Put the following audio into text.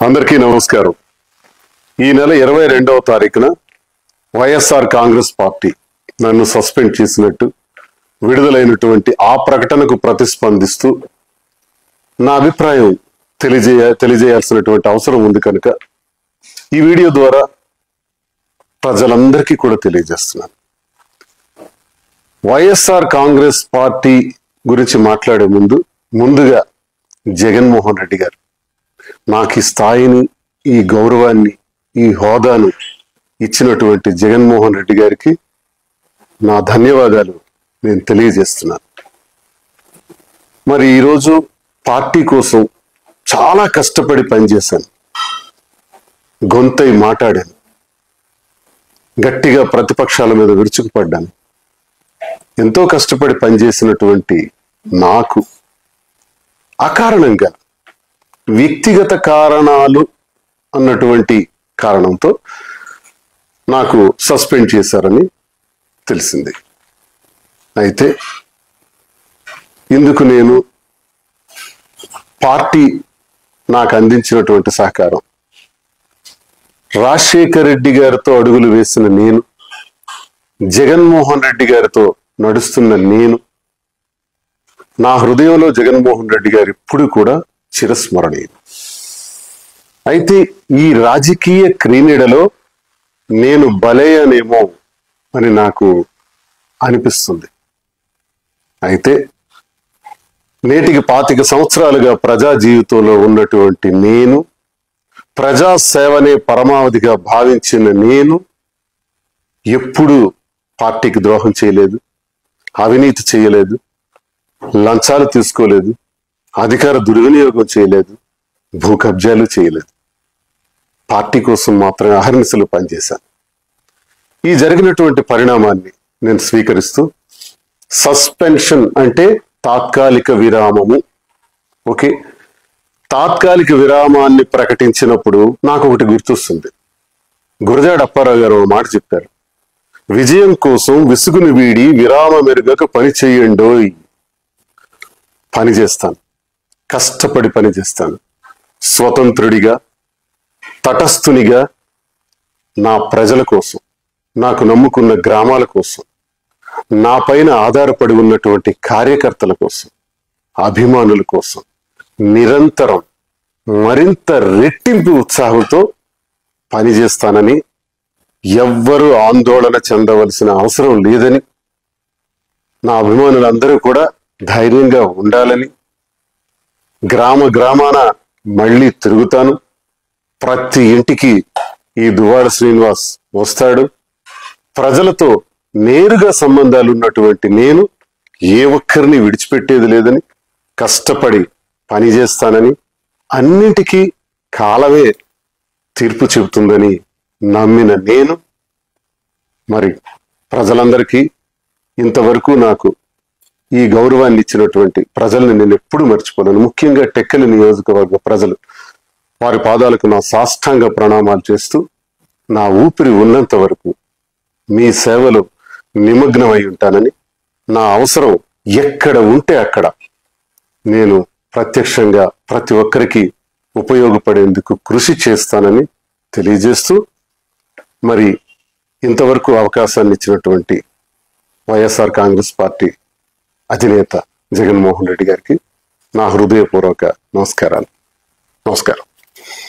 అందరికీ నమస్కారం. ఈ నెల 22వ తారీఖున వైఎస్ఆర్ కాంగ్రెస్ పార్టీ నన్ను సస్పెండ్ చేసినట్టు విడుదలైనటువంటి ఆ ప్రకటనకు ప్రతిస్పందిస్తూ నా అభిప్రాయం తెలియజేయాల్సినటువంటి అవసరం ఉంది కనుక ఈ వీడియో ద్వారా ప్రజలందరికీ కూడా తెలియజేస్తున్నాను. వైఎస్ఆర్ కాంగ్రెస్ పార్టీ గురించి మాట్లాడే ముందుగా జగన్మోహన్ రెడ్డి గారు నాకు ఈ స్థాయిని, ఈ గౌరవాన్ని, ఈ హోదాను ఇచ్చినటువంటి జగన్మోహన్ రెడ్డి గారికి నా ధన్యవాదాలు నేను తెలియజేస్తున్నాను. మరి ఈరోజు పార్టీ కోసం చాలా కష్టపడి పనిచేశాను, గొంతై మాట్లాడాను, గట్టిగా ప్రతిపక్షాల మీద విరుచుకుపడ్డాను. ఎంతో కష్టపడి పనిచేసినటువంటి నాకు అకారణంగా వ్యక్తిగత కారణాలు అన్నటువంటి కారణంతో నాకు సస్పెండ్ చేశారని తెలిసింది. అయితే ఇందుకు నేను పార్టీ నాకు అందించినటువంటి సహకారం, రాజశేఖర్ రెడ్డి గారితో అడుగులు వేసిన నేను, జగన్మోహన్ రెడ్డి గారితో నడుస్తున్న నేను, నా హృదయంలో జగన్మోహన్ రెడ్డి గారు ఇప్పుడు కూడా చిరస్మరణీయం. అయితే ఈ రాజకీయ క్రీడలో నేను బలయ్యానేమో అని నాకు అనిపిస్తుంది. అయితే నేటికి 25 సంవత్సరాలుగా ప్రజా జీవితంలో ఉన్నటువంటి నేను, ప్రజా సేవనే పరమావధిగా భావించిన నేను ఎప్పుడూ పార్టీకి ద్రోహం చేయలేదు, అవినీతి చేయలేదు, లంచాలు తీసుకోలేదు, అధికార దుర్వినియోగం చేయలేదు, భూ కబ్జాలు చేయలేదు. పార్టీ కోసం మాత్రమే అహర్నిశలు పనిచేశాను. ఈ జరిగినటువంటి పరిణామాన్ని నేను స్వీకరిస్తూ, సస్పెన్షన్ అంటే తాత్కాలిక విరామము. ఓకే, తాత్కాలిక విరామాన్ని ప్రకటించినప్పుడు నాకు ఒకటి గుర్తొస్తుంది. గురజాడ అప్పారావు గారు ఒక మాట చెప్పారు, విజయం కోసం విసుగుని వీడి విరామం ఎరుగక పని చేయండోయ్. పని చేస్తాను, కష్టపడి పని చేస్తాను, స్వతంత్రుడిగా, తటస్థునిగా, నా ప్రజల కోసం, నాకు నమ్ముకున్న గ్రామాల కోసం, నా పైన ఆధారపడి ఉన్నటువంటి కార్యకర్తల కోసం, అభిమానుల కోసం నిరంతరం మరింత రెట్టింపు ఉత్సాహంతో పనిచేస్తానని, ఎవ్వరూ ఆందోళన చెందవలసిన అవసరం లేదని, నా అభిమానులందరూ కూడా ధైర్యంగా ఉండాలని, గ్రామాన మళ్ళీ తిరుగుతాను, ప్రతి ఇంటికి ఈ దువ్వాడ శ్రీనివాస్ వస్తాడు, ప్రజలతో నేరుగా సంబంధాలు ఉన్నటువంటి నేను ఏ ఒక్కరిని విడిచిపెట్టేది లేదని, కష్టపడి పనిచేస్తానని, అన్నింటికీ కాలమే తీర్పు చెబుతుందని నమ్మిన నేను, మరి ప్రజలందరికీ ఇంతవరకు నాకు ఈ గౌరవాన్ని ఇచ్చినటువంటి ప్రజల్ని నేను ఎప్పుడు మర్చిపోలేను. ముఖ్యంగా టెక్కలి నియోజకవర్గ ప్రజలు, వారి పాదాలకు నా సాష్టాంగ ప్రణామాలు చేస్తూ, నా ఊపిరి ఉన్నంత వరకు మీ సేవలో నిమగ్నమై ఉంటానని, నా అవసరం ఎక్కడ ఉంటే అక్కడ నేను ప్రత్యక్షంగా ప్రతి ఒక్కరికి ఉపయోగపడేందుకు కృషి చేస్తానని తెలియజేస్తూ, మరి ఇంతవరకు అవకాశాన్ని ఇచ్చినటువంటి వైఎస్ఆర్ కాంగ్రెస్ పార్టీ అధినేత జగన్మోహన్ రెడ్డి గారికి నా హృదయపూర్వక నమస్కారం.